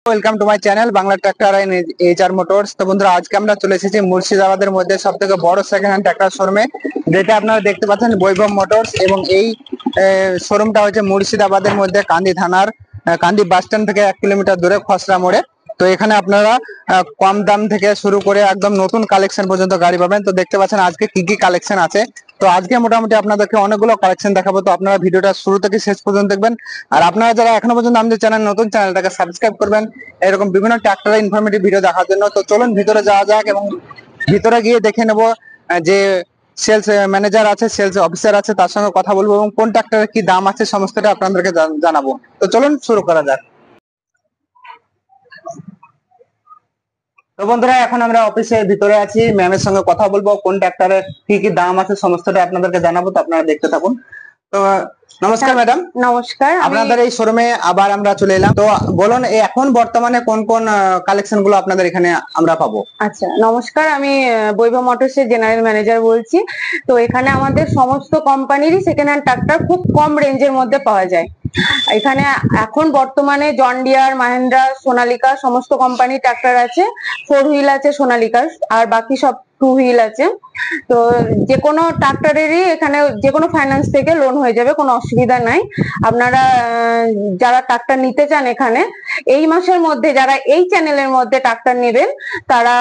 Welcome to my channel Bangla tractor and HR motors. তো বন্ধুরা, আজকে আমরা চলে এসেছি মুর্শিদাবাদের মধ্যে সবথেকে বড় সেকেন্ড হ্যান্ড ট্রাক্টর শোরুমে, যেটা আপনারা দেখতে পাচ্ছেন বৈভব মোটরস। এবং এই শোরুমটা হচ্ছে মুর্শিদাবাদের মধ্যে কান্দি থানার কান্দি বাস স্ট্যান্ড থেকে 1 কিলোমিটার দূরে খসড়া মোড়ে। তো এখানে আপনারা কম দাম থেকে শুরু করে একদম নতুন কালেকশন পর্যন্ত গাড়ি পাবেন। তো দেখতে পাচ্ছেন আজকে কি কি কালেকশন আছে। তো আজকে মোটামুটি আপনাদেরকে অনেকগুলো কালেকশন দেখাবো। তো আপনারা ভিডিওটা শুরু থেকে শেষ পর্যন্ত দেখবেন। আর আপনারা যারা এখনো পর্যন্ত আমাদের চ্যানেল নতুন, চ্যানেলটাকে সাবস্ক্রাইব করবেন এরকম বিভিন্ন ট্রাক্টরের ইনফরমেটিভ ভিডিও দেখার জন্য। তো চলুন ভিতরে যাওয়া যাক এবং ভিতরে গিয়ে দেখে নেব যে সেলস ম্যানেজার আছে, সেলস অফিসার আছে, তার সঙ্গে কথা বলবো এবং কোন ট্রাক্টরের কি দাম আছে সমস্তটা আপনাদেরকে জানাবো। তো চলুন শুরু করা যাক। তো বন্ধুরা, এখন আমরা অফিসের ভিতরে আছি, ম্যামের সঙ্গে কথা বলবো, কোন ট্রাক্টরের কি কি দাম আছে সমস্তটা আপনাদেরকে জানাবো। তো আপনারা দেখতে থাকুন। তো নমস্কার ম্যাডাম। নমস্কার, আপনাদের এই শোরুমে আবার আমরা চলে এলাম। তো বলুন এখন বর্তমানে কোন কোন কালেকশন গুলো আপনাদের এখানে আমরা পাবো? আচ্ছা, নমস্কার, আমি বৈভব মোটরস এর জেনারেল ম্যানেজার বলছি। তো এখানে আমাদের সমস্ত কোম্পানিরই সেকেন্ড হ্যান্ড ট্রাক্টর খুব কম রেঞ্জের মধ্যে পাওয়া যায়। এখানে এখন বর্তমানে জন ডিয়ার, মাহিন্দ্রা, সোনালিকা সমস্ত কোম্পানির ট্রাক্টর আছে। 4 হুইল আছে সোনালিকার, আর বাকি সব 2 হুইল আছে। তো যে কোনো ট্রাক্টরেরই এখানে যে কোনো ফাইন্যান্স থেকে লোন হয়ে যাবে, কোনো অসুবিধা নাই। আপনারা যারা ট্রাক্টর নিতে চান এখানে এই মাসের মধ্যে, যারা এই চ্যানেলের মধ্যে ট্রাক্টর নেবেন তারা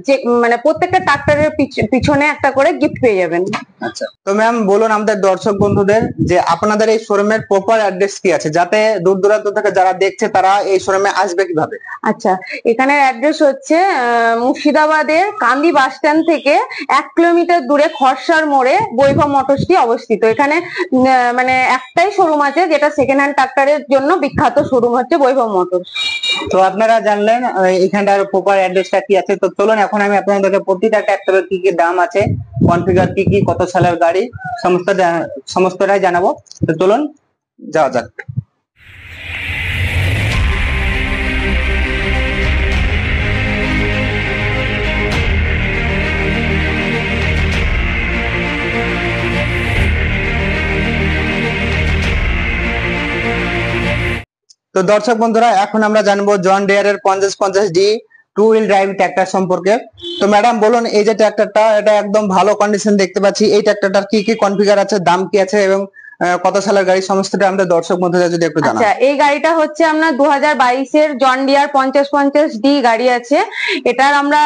যে মানে প্রত্যেকটা ট্রাক্টরের পিছনে একটা করে গিফট পেয়ে যাবেন। আচ্ছা, তো ম্যাম বলুন আমাদের দর্শক বন্ধুদের যে আপনাদের এই শোরুমের প্রপার অ্যাড্রেস কি আছে, যাতে দূর দূরান্ত থেকে যারা দেখছে তারা এই শোরুমে আসবে কিভাবে? আচ্ছা, এখানে অ্যাড্রেস হচ্ছে মুর্শিদাবাদের কান্দি বাস স্ট্যান্ড থেকে 1 কিলোমিটার দূরে খরসার মোড়ে বৈভব মোটরসটি অবস্থিত। এখানে মানে একটাই শোরুম আছে যেটা সেকেন্ড হ্যান্ড ট্রাক্টরের জন্য বিখ্যাত, শোরুম হচ্ছে বৈভব মোটরস। তো আপনারা জানলেন এখানটার প্রপার অ্যাড্রেসটা কি আছে। তো চলুন এখন আমি আপনাদেরকে প্রতিটা ট্রাক্টরের কি কি দাম আছে, কনফিগার কি কি, কত সালের গাড়ি সমস্তটাই জানাবো। তো চলুন যাওয়া যাক। তো দর্শক বন্ধুরা, এখন আমরা জানবো জন ডিয়ারের 5050D 2 হুইল ড্রাইভ ট্রাক্টর সম্পর্কে। তো ম্যাডাম বলুন, এই যে ট্রাক্টরটা, এটা একদম ভালো কন্ডিশন দেখতে পাচ্ছি, এই ট্রাক্টরটার কি কি কনফিগার আছে, দাম কি আছে এবং কত সালের গাড়ি সমস্তটা আমাদের দর্শক বন্ধুদের যদি একটু জানান। আচ্ছা, এই গাড়িটা হচ্ছে আপনার 2022 এর জন ডিয়ার 5050D গাড়ি আছে। এটার আমরা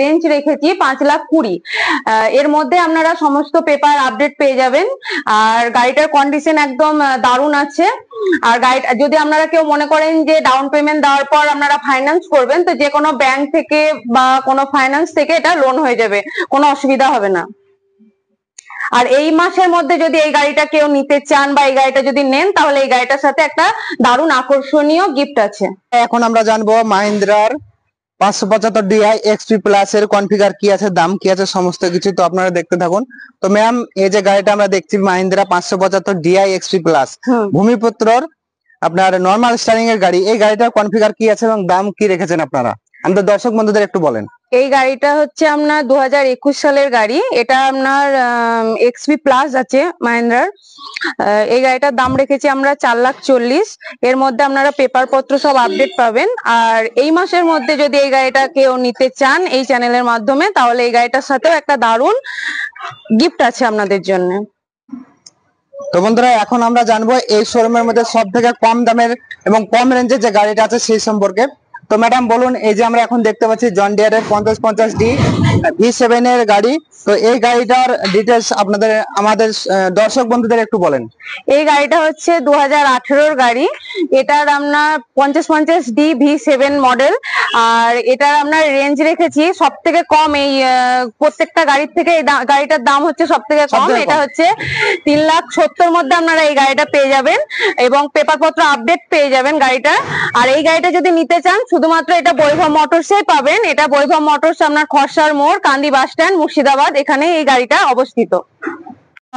রেঞ্জ রেখেছি 5,20,000। এর মধ্যে আপনারা সমস্ত পেপার আপডেট পেয়ে যাবেন। আর গাড়িটার কন্ডিশন একদম দারুণ আছে। আর গাড়িটা যদি আপনারা কেউ মনে করেন যে ডাউন পেমেন্ট দেওয়ার পর আপনারা ফাইন্যান্স করবেন, তো যে কোনো ব্যাংক থেকে বা কোনো ফাইন্যান্স থেকে এটা লোন হয়ে যাবে, কোনো অসুবিধা হবে না। আর এই মাসের মধ্যে যদি এই গাড়িটা কেউ নিতে চান বা এই গাড়িটা যদি নেন, তাহলে এই গাড়িটার সাথে একটা দারুণ আকর্ষণীয় গিফট আছে। এখন আমরা জানবো মাহিন্দ্রার 575DI XP প্লাস এর কনফিগার কি আছে, দাম কি আছে সমস্ত কিছু। তো আপনারা দেখতে থাকুন। তো ম্যাম, এই যে গাড়িটা আমরা দেখছি মাহিন্দ্রা 575DI XP প্লাস ভূমিপুত্রর আপনার নরমাল স্টারিং এর গাড়ি, এই গাড়িটার কনফিগার কি আছে এবং দাম কি রেখেছেন আপনারা আমাদের দর্শক বন্ধুদের একটু বলেন। এই গাড়িটা হচ্ছে আপনার 2021 সালের গাড়ি। এটা আপনার XP প্লাস আছে মাহিন্দ্রার। এই গাড়িটার দাম রেখেছি আমরা 4,40,000। এর মধ্যে আপনারা পেপার পত্র সব আপডেট পাবেন। আর এই মাসের মধ্যে যদি এই গাড়িটা কেউ নিতে চান এই চ্যানেলের মাধ্যমে, তাহলে এই গাড়িটার সাথেও একটা দারুণ গিফট আছে আপনাদের জন্য। তো বন্ধুরা, এখন আমরা জানবো এই শোরুমের মধ্যে সব থেকে কম দামের এবং কম রেঞ্জের যে গাড়িটা আছে সেই সম্পর্কে। তো ম্যাডাম বলুন, এই যে আমরা এখন দেখতে পাচ্ছি জন ডিয়ারের 5050D V7 এর গাড়ি, তো এই গাড়িটার ডিটেলস আপনাদের আমাদের দর্শক বন্ধুদের একটু বলেন। এই গাড়িটা হচ্ছে 2018 গাড়ি। এটার আমরা 5050D V7 মডেল। আর এটার আমরা রেঞ্জ রেখেছি সব থেকে কম, এই প্রত্যেকটা গাড়ির থেকে এই গাড়িটার দাম হচ্ছে সব থেকে কম। এটা হচ্ছে 3,70,000 মধ্যে আপনারা এই গাড়িটা পেয়ে যাবেন এবং পেপার পত্র আপডেট পেয়ে যাবেন গাড়িটা। আর এই গাড়িটা যদি নিতে চান, শুধুমাত্র এটা বৈভব মোটরসে পাবেন। এটা বৈভব মোটরস আপনার খরসার মোড়, কান্দি বাস স্ট্যান্ড, মুর্শিদাবাদ, এখানে এই গাড়িটা অবস্থিত।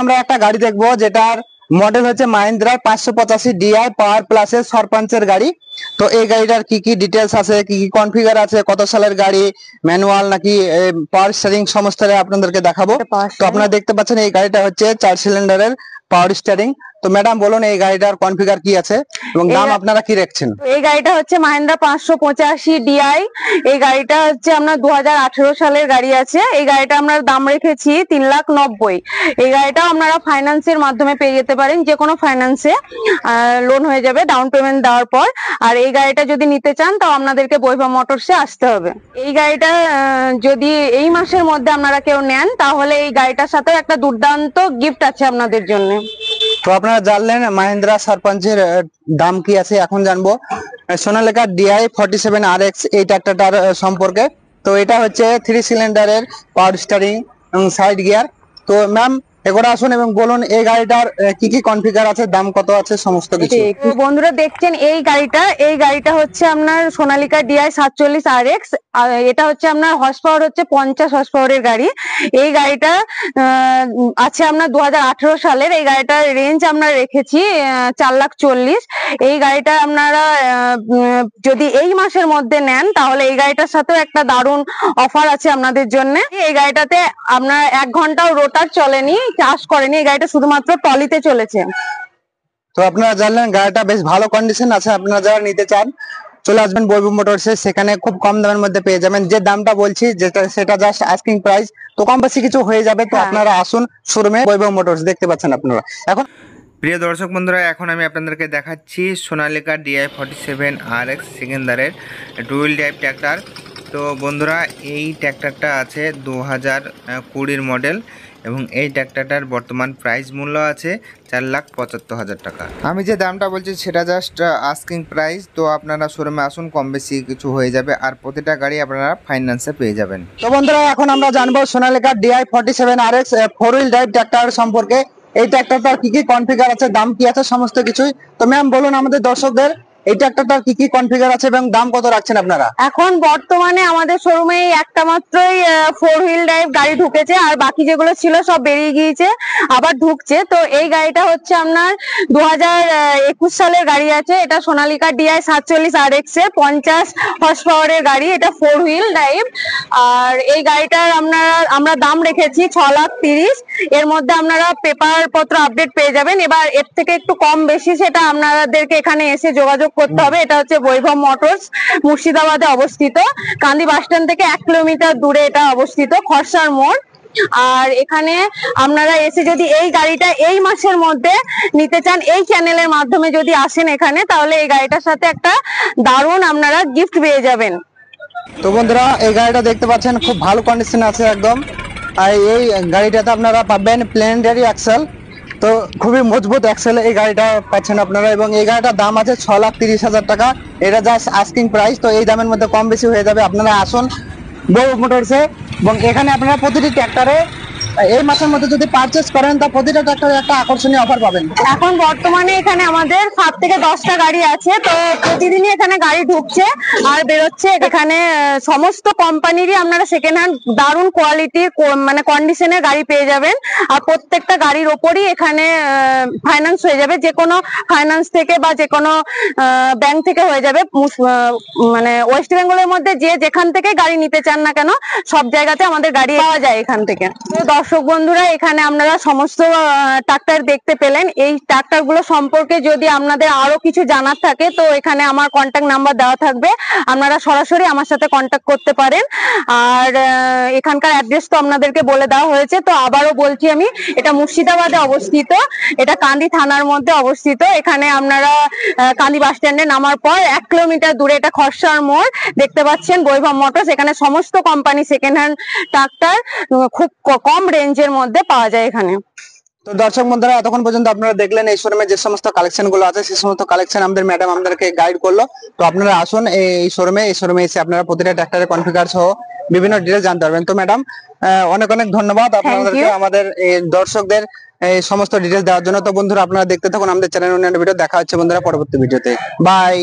আমরা একটা গাড়ি দেখবো যেটার মডেল হচ্ছে মাহিন্দ্রা 585DI পাওয়ার প্লাস এর সরপঞ্চের গাড়ি। তো এই গাড়িটার কি কি ডিটেলস আছে, কি কি কনফিগার আছে, কত সালের গাড়ি, ম্যানুয়াল নাকি পাওয়ার স্টিয়ারিং সমস্তটা আপনাদেরকে দেখাবো। তো আপনারা দেখতে পাচ্ছেন এই গাড়িটা হচ্ছে 4 সিলিন্ডারের পাওয়ার স্টিয়ারিং। তো ম্যাডাম বলুন এই গাড়িটার কনফিগার কি আছে এবং দাম আপনারা কি রাখছেন? এই গাড়িটা হচ্ছে মাহিন্দ্রা 585 ডিআই। এই গাড়িটা হচ্ছে আপনার 2018 সালের গাড়ি আছে। এই গাড়িটা আমরা দাম রেখেছি 3,90,000। এই গাড়িটা আপনারা ফাইন্যান্সের মাধ্যমে পেয়ে যেতে পারেন, যে কোনো ফাইন্যান্সে লোন হয়ে যাবে ডাউন পেমেন্ট দেওয়ার পর। আর এই গাড়িটা যদি নিতে চান তাও আপনাদেরকে বৈভব মোটরসে আসতে হবে। এই গাড়িটা যদি এই মাসের মধ্যে আপনারা কেউ নেন তাহলে এই গাড়িটার সাথেও একটা দুর্দান্ত গিফট আছে আপনাদের জন্য। তো আপনারা জানলেন মাহিন্দ্রা সারপঞ্চের দাম কি আছে। এখন জানবো সোনালিকা ডিআই 47 RX এই ট্রাক্টরটার সম্পর্কে। তো এটা হচ্ছে 3 সিলিন্ডারের পাওয়ার স্টারিং এবং সাইড গিয়ার। তো ম্যাম এবার আসুন এবং বলুন এই গাড়িটার কি কি কনফিগার আছে, দাম কত আছে, সমস্ত কিছু। তো বন্ধুরা দেখছেন এই গাড়িটা হচ্ছে আপনার সোনালিকা ডিআই 47 RX। এটা হচ্ছে আপনার হর্স পাওয়ার হচ্ছে 50 হর্স পাওয়ারের গাড়ি। এই গাড়িটা আছে আপনার 2018 সালের। এই গাড়িটার রেঞ্জ আমরা রেখেছি 4,40,000। এই গাড়িটা আপনারা যদি এই মাসের মধ্যে নেন তাহলে এই গাড়িটার সাথেও একটা দারুণ অফার আছে আপনাদের জন্য। এই গাড়িটাতে আপনার 1 ঘন্টাও রোটার চলেনি, চাষ করেনি। এই গাড়িটা শুধুমাত্র টলিতে চলেছে। তো আপনারা জানলেন গাড়িটা বেশ ভালো কন্ডিশন আছে। আপনারা যারা নিতে চান চলে আসবেন বৈভব মোটরসে, সেখানে খুব কম দামের মধ্যে পেয়ে যাবেন। যে দামটা বলছি সেটা জাস্ট আস্কিং প্রাইস, তো কম বেশি কিছু হয়ে যাবে। তো আপনারা আসুন শোরুমে বৈভব মোটরস, দেখতে পাচ্ছেন আপনারা। এখন প্রিয় দর্শক বন্ধুরা, এখন আমি আপনাদেরকে দেখাচ্ছি সোনালিকা ডিআই 47 RX সেকেন্ডারের টু হুইল ড্রাইভ ট্র্যাক্টর। তো বন্ধুরা এই ট্র্যাক্টরটা আছে 2020 মডেল এবং এই ট্র্যাক্টরটার বর্তমান প্রাইস মূল্য আছে 4,75,000 টাকা। আমি যে দামটা বলছি সেটা জাস্ট আস্কিং প্রাইস। তো আপনারা শোরুমে আসুন, কম বেশি কিছু হয়ে যাবে। আর প্রতিটা গাড়ি আপনারা ফাইন্যান্সে পেয়ে যাবেন। তো বন্ধুরা এখন আমরা জানবো Sonalika DI 47 RX 4 wheel drive tractor সম্পর্কে। এই ট্র্যাক্টরটার কি কি কনফিগার আছে, দাম কি আছে, সমস্ত কিছুই। তো ম্যাম বলুন আমাদের দর্শকদের এই ট্র্যাক্টরটার কি কি কনফিগার আছে এবং দাম কত রাখছেন আপনারা? এখন বর্তমানে আমাদের শোরুমে একটা মাত্রই 4 হুইল ড্রাইভ গাড়ি ঢুকেছে, আর বাকি যেগুলো ছিল সব বেরিয়ে গিয়েছে, আবার ঢুকছে। তো এই গাড়িটা হচ্ছে আপনার 2021 সালের গাড়ি আছে। এটা সোনালিকা ডিআই 47 RX এর 50 হর্স পাওয়ারের গাড়ি। এটা 4 হুইল ড্রাইভ। আর এই গাড়িটার আমরা দাম রেখেছি 6,30,000। এর মধ্যে আপনারা পেপার পত্র আপডেট পেয়ে যাবেন। এবার এর থেকে একটু কম বেশি সেটা আপনাদেরকে এখানে এসে যোগাযোগ করতে হবে। এটা হচ্ছে বৈভব মোটরস, মুর্শিদাবাদে অবস্থিত। কান্দি বাস স্ট্যান্ড থেকে 1 কিলোমিটার দূরে এটা অবস্থিত, খরসার মোড়। আর এখানে আপনারা এসে যদি এই গাড়িটা এই মাসের মধ্যে নিতে চান, এই চ্যানেলের মাধ্যমে যদি আসেন এখানে, তাহলে এই গাড়িটার সাথে একটা দারুণ আপনারা গিফট পেয়ে যাবেন। তো বন্ধুরা এই গাড়িটা দেখতে পাচ্ছেন খুব ভালো কন্ডিশন আছে একদম। আর এই গাড়িটাতে আপনারা পাবেন প্ল্যানেটারি অ্যাক্সেল। তো খুবই মজবুত অ্যাক্সেল এই গাড়িটা পাচ্ছেন আপনারা। এবং এই গাড়িটার দাম আছে 6,30,000 টাকা। এটা জাস্ট আস্কিং প্রাইস। তো এই দামের মধ্যে কম বেশি হয়ে যাবে। আপনারা আসুন বৈভব মোটরসে এবং এখানে আপনারা প্রতিটি ট্র্যাক্টরে এই মাসের মধ্যে যদি পারচেজ করেন তা প্রতিটা ট্র্যাক্টরে একটা আকর্ষণীয় অফার পাবেন। এখন বর্তমানে এখানে আমাদের 7 থেকে 10টা গাড়ি আছে। তো প্রতিদিনই এখানে গাড়ি ঢুকছে আর বেরোচ্ছে। এখানে সমস্ত কোম্পানিরই আপনারা সেকেন্ড হ্যান্ড দারুণ কোয়ালিটির মানে কন্ডিশনের গাড়ি পেয়ে যাবেন। আর প্রত্যেকটা গাড়ির ওপরই এখানে ফাইন্যান্স হয়ে যাবে, যে কোনো ফাইন্যান্স থেকে বা যে কোনো ব্যাংক থেকে হয়ে যাবে। মানে ওয়েস্ট বেঙ্গলের মধ্যে যে যেখান থেকে গাড়ি নিতে চান না কেন, সব জায়গাতে আমাদের গাড়ি পাওয়া যায় এখান থেকে। তো দর্শক বন্ধুরা এখানে আপনারা সমস্ত ট্রাক্টর দেখতে পেলেন। এই ট্রাক্টর গুলো সম্পর্কে যদি আপনাদের আরো কিছু জানার থাকে তো এখানে আমার কন্ট্যাক্ট নাম্বার দেওয়া থাকবে, আপনারা সরাসরি আমার সাথে কন্ট্যাক্ট করতে পারেন। আর এখানকার অ্যাড্রেস তো আপনাদেরকে বলে দেওয়া হয়েছে। তো আবারও বলছি আমি, এটা মুর্শিদাবাদে অবস্থিত, এটা কান্দি থানার মধ্যে অবস্থিত। এখানে আপনারা কান্দি বাস স্ট্যান্ডে নামার পর 1 কিলোমিটার দূরে এটা খরসার মোড়, দেখতে পাচ্ছেন বৈভব মোটরস। এখানে সমস্ত কোম্পানি সেকেন্ড হ্যান্ড ট্রাক্টর খুব কম রেঞ্জের মধ্যে পাওয়া যায় এখানে। তো দর্শক বন্ধুরা এতক্ষণ পর্যন্ত আপনারা দেখলেন এই শোরুমে যে সমস্ত কালেকশন গুলো আছে, সেই সমস্ত কালেকশন আমাদের ম্যাডাম আমাদেরকে গাইড করলো। তো আপনারা আসুন এই শোরুমে এসে আপনারা প্রতিটা ট্র্যাক্টরের কনফিগার সহ বিভিন্ন ডিটেইলস জানতে পারবেন। তো ম্যাডাম অনেক অনেক ধন্যবাদ আপনাদেরকে আমাদের দর্শকদের এই সমস্ত ডিটেইলস দেওয়ার জন্য। তো বন্ধুরা আপনারা দেখতে থাকুন আমাদের চ্যানেল অন্যান্য ভিডিও। দেখা হচ্ছে বন্ধুরা পরবর্তী ভিডিওতে। বাই।